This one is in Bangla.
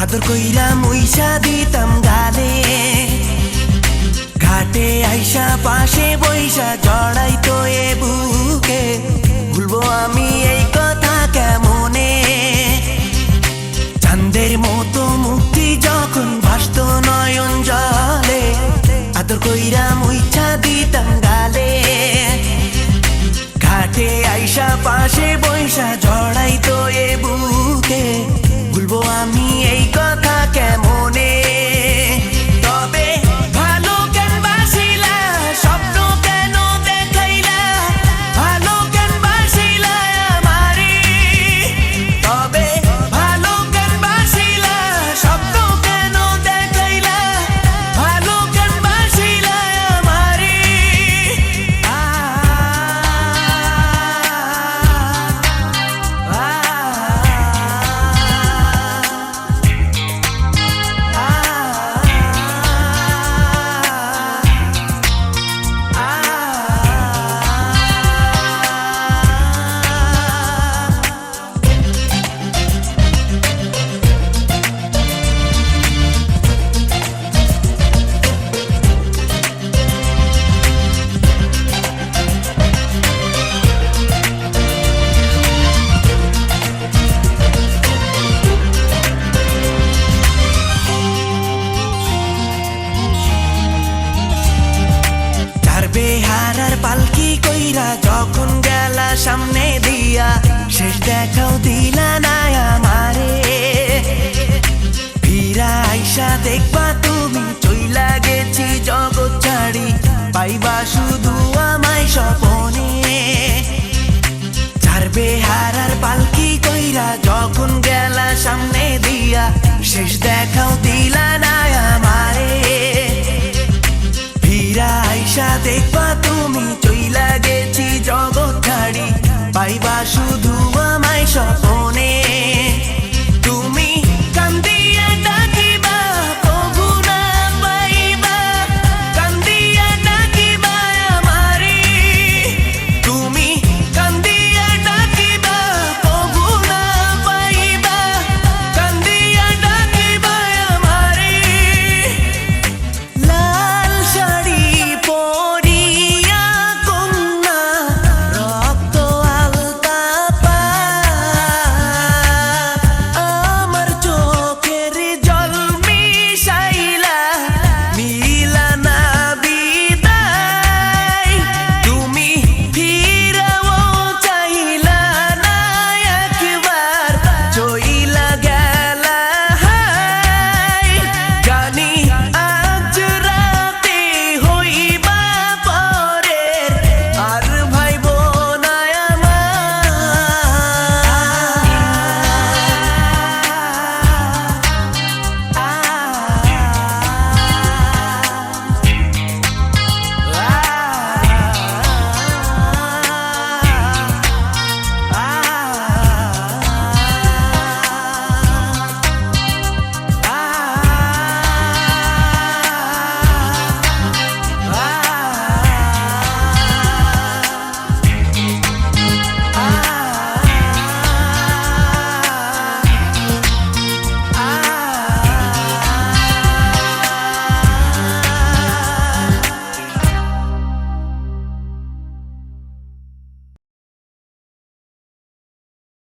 আদর কইরা মুইসা দিতাম গালে, ঘাটে আইসা পাশে বইসা জড়াইতো এ বুকে। ভুলবো আমি এই কথা কেমনে? চাঁদের মতো মুক্তি যখন ভাসতো নয়ন জলে, আদর কইরা মুইসা দিতাম গালে, ঘাটে আইসা পাশে বইসা জড়াইতো এ বুকে। ভুলবো আমি এই কথা কেমনে? তবে ভালো কেন বাসিলা, স্বপ্ন কেন দেখাইলা, ভালো কেন বাসিলা আমারে? তবে ভালো কেন বাসিলা, স্বপ্ন কেন দেখাইলা, ভালো কেন বাসিলা আমারে? বেহারার পালকি কইরা যখন গেলা সামনে দিয়া, শেষ দেখাও দিলা না আমারে। ফিরা আইসা দেখবা তুমি চইলা গেছি জগৎ ছাড়ি, পাইবা শুধু আমায় স্বপনে। চার বেহারার পালকি কইরা যখন গেলা সামনে দিয়া, শেষ দেখাও দিলা না আমারে। আইসা দেখবা তুমি চইলা গেছি জগৎ ছাড়ি, পাইবা শুধু আমায় স্বপ্নে।